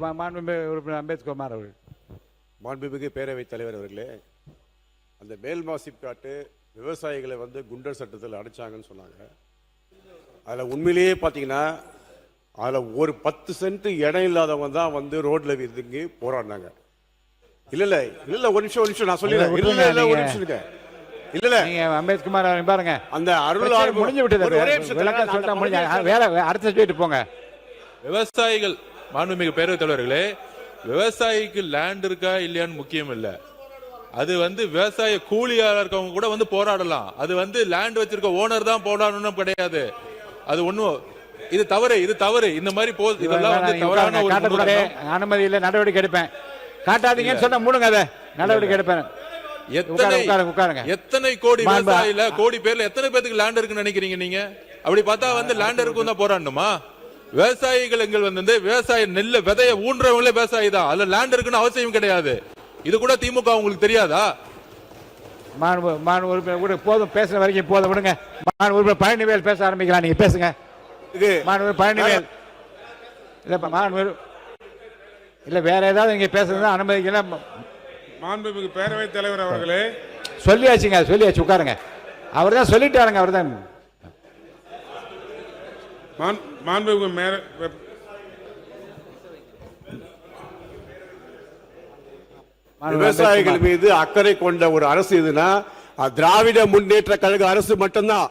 மாண்புமிகு உறுப்பினர் அம்பேத்குமார் அவர்கள். மாண்புமிகு பேரவைத் தலைவர் அவர்களே, அந்த மேல்மாசிப்காட்டு விவசாயிகளை குண்டர் சட்டத்தில் அடைச்சாங்கன்னு சொன்னாங்க. அதில் உண்மையிலேயே பார்த்தீங்கன்னா அதில் ஒரு 10 சென்ட் இடம் இல்லாதவங்க தான் ரோட்ல விருதுங்கி போராடினாங்க. இல்ல ஒரு நிமிஷம் நான் சொல்லிடுறேன். இல்ல ஒரு நிமிஷம் இல்ல அம்பேத்குமார் பாருங்க, அந்த அருள் முடிஞ்சு விட்டது. விளக்கம் சொல்லிட்டா முடிஞ்ச வேலை அடுத்த சொல்லிட்டு போங்க. விவசாயிகள் மாண்புமிகு பேரவைத் தலைவர்களே, விவசாயிக்கு லேண்ட் இருக்கா இல்லையான்னு முக்கியம் இல்ல. அது விவசாய கூலியாளர் இருக்கவங்க கூட போராடலாம். அது லேண்ட் வச்சிருக்க ஓனர் தான் போராடணும் கிடையாது. அது ஒண்ணும் இது தவறு. இந்த மாதிரி இதெல்லாம் தவறான ஒரு அனுமதி இல்ல, நடவடிக்கை எடுப்பேன். காட்டாதீங்கன்னு சொன்னா மூடுங்க, அதை நடவடிக்கை எடுப்பேன். எத்தனை கோடி விவசாயில கோடி பேர்ல எத்தனை பேருக்கு லேண்ட் இருக்குன்னு நினைக்கிறீங்க நீங்க? அப்படி பார்த்தா லேண்ட் இருக்கும் தான் போராடணுமா? விவசாயிகள் விவசாய நெல்ல விதைய ஊன்றவங்களே விவசாயி தான். அதுல லேண்ட் இருக்குன்னு அவசியம் கிடையாது. இது கூட திமுக உங்களுக்கு தெரியாதா? உறுப்பினர் போதும், பேசுற வரைக்கும் போதும், விடுங்க. உறுப்பினர் பழனிவேல் பேச ஆரம்பிக்கலாம், நீங்க பேசுங்க. பழனிவேல் இல்ல வேற ஏதாவது நீங்க பேசுறது அனுமதிக்கல. மாண்புமிகு பேரவைத் தலைவர் அவர்களே, சொல்லியாச்சு, உட்காருங்க. அவர் தான் சொல்லிட்டாருங்க. அவர் தான் விவசாயிகள் மீது அக்கறை கொண்ட ஒரு அரசு இதுனா திராவிட முன்னேற்ற கழக அரசு மட்டும்தான்.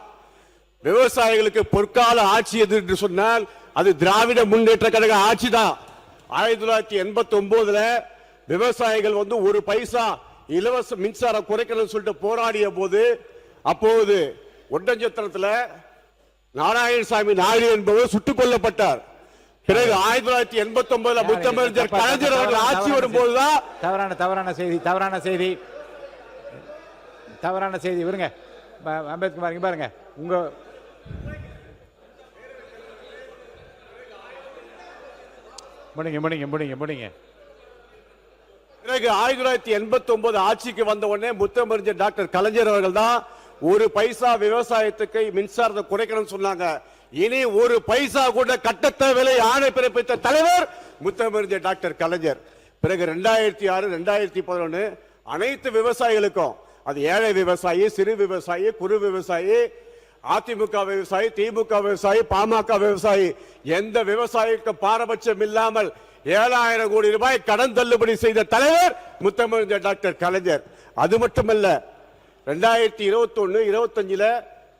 விவசாயிகளுக்கு பொற்கால ஆட்சி எது என்று சொன்னால் அது திராவிட முன்னேற்ற கழக ஆட்சி தான். 1989 விவசாயிகள் ஒரு பைசா இலவச மின்சாரம் குறைக்கணும்னு சொல்லிட்டு போராடிய போது அப்போது ஒட்டஞ்சத்திரத்தில் நாராயணசாமி நாயுடு என்பவர் சுட்டுக் கொல்லப்பட்டார். பிறகு 1989 முத்தமிழர் கலைஞர் அவர்கள் ஆட்சி வரும்போதுதான் தவறான செய்தி விருங்க. அம்பேத்குமார் பாருங்க, உங்க முடிங்க. பிறகு 1989 ஆட்சிக்கு வந்த உடனே முத்தமிழர் டாக்டர் கலைஞர் அவர்கள் தான் ஒரு பைசா விவசாயத்துக்கு மின்சாரத்தை குறைக்கணும்னு சொன்னாங்க. இனி ஒரு பைசா கூட கட்டத்தேவையில்லை ஆணை பிறப்பித்த தலைவர் முத்தமிழர் டாக்டர் கலைஞர். பிறகு 2006 2011 அனைத்து விவசாயிகளுக்கும், அது ஏழை விவசாயி, சிறு விவசாயி, குறு விவசாயி, அதிமுக விவசாயி, திமுக விவசாயி, பாமக விவசாயி, எந்த விவசாயிக்கு பாரபட்சம் இல்லாமல் 7000 கோடி ரூபாய் கடன் தள்ளுபடி செய்த தலைவர் முத்தமிழர் டாக்டர் கலைஞர். அது மட்டுமல்ல, 2021 25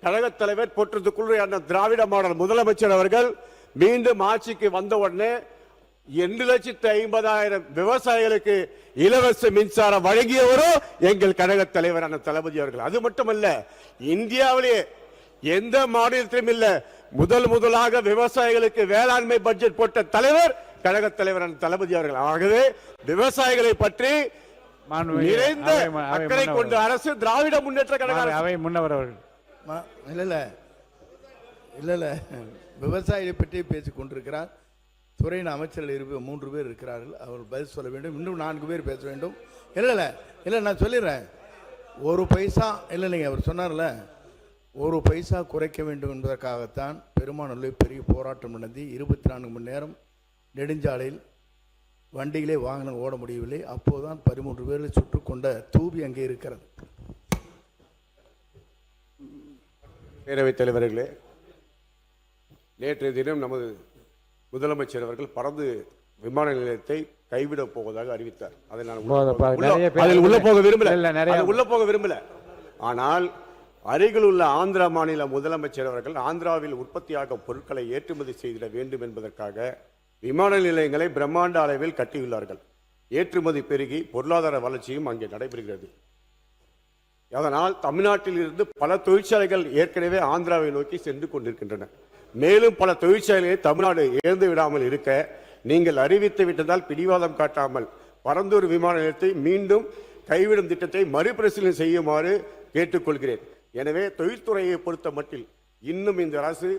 கழக தலைவர் போற்றத்துக்குள்ள திராவிட மாடல் முதலமைச்சர் அவர்கள் மீண்டும் ஆட்சிக்கு வந்த உடனே 2,50,000 விவசாயிகளுக்கு இலவச மின்சாரம் வழங்கியவரும் எங்கள் கழக தலைவரான தளபதி அவர்கள். அது மட்டுமல்ல, இந்தியாவிலேயே எந்த மாநிலத்திலும் இல்ல முதலாக விவசாயிகளுக்கு வேளாண்மை பட்ஜெட் போட்ட தலைவர் கழக தலைவரான தளபதி அவர்கள். ஆகவே விவசாயிகளை பற்றி நிறைந்த அக்கறை கொண்ட அரசு திராவிட முன்னேற்ற கழக அவை முன்னவர் அவர்கள். இல்ல விவசாயிகளை பற்றி பேசிக் கொண்டிருக்கிறார். துறையின் அமைச்சர்கள் 3 பேர் இருக்கிறார்கள். அவர்கள் பதில் சொல்ல வேண்டும். இன்னும் 4 பேர் பேச வேண்டும். இல்ல நான் சொல்லிடுறேன். ஒரு பைசா இல்லைங்க, அவர் சொன்னார்ல, ஒரு பைசா குறைக்க வேண்டும் என்பதற்காகத்தான் பெருமானூரில் பெரிய போராட்டம் நடந்து 24 மணி நேரம் நெடுஞ்சாலையில் வண்டிகளே வாகனம் ஓட முடியவில்லை. அப்போதுதான் 13 பேர்களை சுட்டுக் கொண்ட தூபி அங்கே இருக்கிறது. பேரவைத் தலைவர்களே, நேற்றைய தினம் நமது முதலமைச்சர் அவர்கள் பறந்து விமான நிலையத்தை கைவிடப் போவதாக அறிவித்தார். அதை நான் உள்ள போக விரும்பல. ஆனால் அருகில் உள்ள ஆந்திரா மாநில முதலமைச்சர் அவர்கள் ஆந்திராவில் உற்பத்தியாகும் பொருட்களை ஏற்றுமதி செய்திட வேண்டும் என்பதற்காக விமான நிலையங்களை பிரம்மாண்ட அளவில் கட்டியுள்ளார்கள். ஏற்றுமதி பெருகி பொருளாதார வளர்ச்சியும் அங்கே நடைபெறுகிறது. அதனால் தமிழ்நாட்டில் இருந்து பல தொழிற்சாலைகள் ஏற்கனவே ஆந்திராவை நோக்கி சென்று கொண்டிருக்கின்றன. மேலும் பல தொழிற்சாலைகளை தமிழ்நாடு இழந்து விடாமல் இருக்க நீங்கள் அறிவித்து விட்டதால் பிடிவாதம் காட்டாமல் பரந்தூர் விமான நிலையத்தை மீண்டும் கைவிடும் திட்டத்தை மறுபரிசீலனை செய்யுமாறு கேட்டுக்கொள்கிறேன். எனவே தொழில்துறையை பொறுத்த மட்டில் இன்னும் இந்த அரசு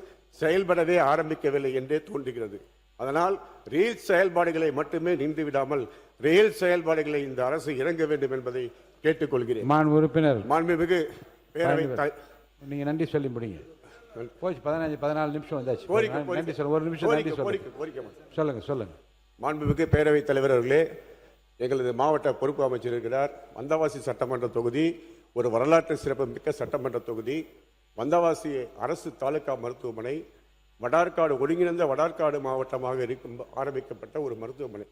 செயல்படவே ஆரம்பிக்கவில்லை என்றே தோன்றுகிறது. அதனால் ரயில் செயல்பாடுகளை மட்டுமே நின்று விடாமல் ரயில் செயல்பாடுகளை இந்த அரசு இறங்க வேண்டும் என்பதை கேட்டுக்கொள்கிறேன். மாண்புமிகு பேரவைத் நீங்க நன்றி சொல்லி முடிங்க. போச்சு 14 நிமிஷம் வந்தாச்சு. நன்றி சொல்லுங்க. ஒரு நிமிஷம் நன்றி சொல்லுங்க. சொல்லுங்க. மாண்புமிகு பேரவைத் தலைவர் அவர்களே, எங்களது மாவட்ட பொறுப்பு அமைச்சர் இருக்கிறார். வந்தவாசி சட்டமன்ற தொகுதி ஒரு வரலாற்று சிறப்புமிக்க சட்டமன்ற தொகுதி. வந்தவாசி அரசு தாலுகா மருத்துவமனை வடார்காடு ஒருங்கிணைந்த வடார்காடு மாவட்டமாக ஆரம்பிக்கப்பட்ட ஒரு மருத்துவமனை.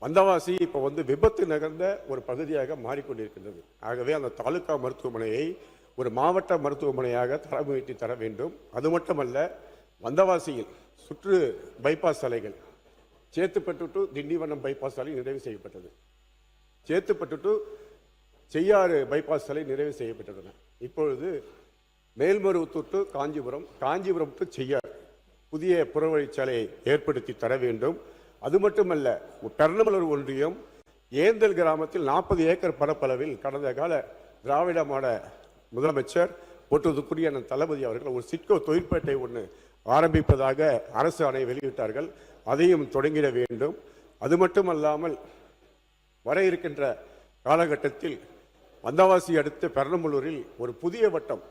வந்தவாசி இப்போ விபத்து நகர்ந்த ஒரு பகுதியாக மாறிக்கொண்டிருக்கின்றது. ஆகவே அந்த தாலுகா மருத்துவமனையை ஒரு மாவட்ட மருத்துவமனையாக தரம் உயர்த்தி தர வேண்டும். அது மட்டுமல்ல, வந்தவாசியில் சுற்று பைபாஸ் சாலைகள் சேத்துப்பட்டு டு திண்டிவனம் பைபாஸ் சாலை நிறைவு செய்யப்பட்டது. சேத்துப்பட்டு டு செய்யாறு பைபாஸ் சாலை நிறைவு செய்யப்பட்டது. இப்பொழுது மேல்மருவத்தூர் டு காஞ்சிபுரம், காஞ்சிபுரம் டு செய்யாறு புதிய புறவழிச்சாலையை ஏற்படுத்தி தர வேண்டும். அது மட்டுமல்ல, பெர்னமலூர் ஒன்றியம் ஏந்தல் கிராமத்தில் 40 ஏக்கர் பரப்பளவில் கடந்த கால திராவிட மாட முதலமைச்சர் போற்றுவதற்குரிய தளபதி அவர்கள் ஒரு சிட்கோ தொழிற்பேட்டை ஒன்று ஆரம்பிப்பதாக அரசு ஆணை வெளியிட்டார்கள். அதையும் தொடங்கிட வேண்டும். அது மட்டுமல்லாமல் வர இருக்கின்ற காலகட்டத்தில் வந்தவாசி அடுத்த பெர்னமலூரில் ஒரு புதிய வட்டம்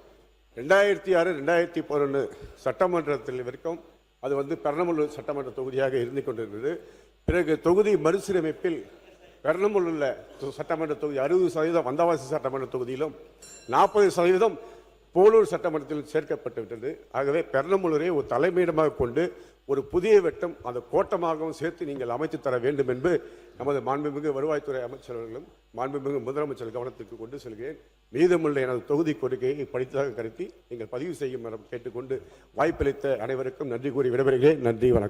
2006-2011 சட்டமன்றத்தில் வரைக்கும் அது பெர்னமலூர் சட்டமன்ற தொகுதியாக இருந்து கொண்டிருந்தது. பிறகு தொகுதி மறுசீரமைப்பில் பெர்னமலூரில் சட்டமன்ற தொகுதி 60% வந்தவாசி சட்டமன்ற தொகுதியிலும் 40% போலூர் சட்டமன்றத்தில் சேர்க்கப்பட்டு விட்டது. ஆகவே பெர்னமலூரை ஒரு தலைமையிடமாக கொண்டு ஒரு புதிய வட்டம் அந்த கோட்டமாகவும் சேர்த்து நீங்கள் அமைத்து தர வேண்டும் என்று நமது மாண்புமிகு வருவாய்த்துறை அமைச்சர்களும் மாண்புமிகு முதலமைச்சர் கவனத்திற்கு கொண்டு செல்கிறேன். மீதமுள்ள எனது தொகுதி கோரிக்கையை படித்ததாக கருதி நீங்கள் பதிவு செய்யும் கேட்டுக்கொண்டு வாய்ப்பளித்த அனைவருக்கும் நன்றி கூறி விடைபெறுகிறேன். நன்றி, வணக்கம்.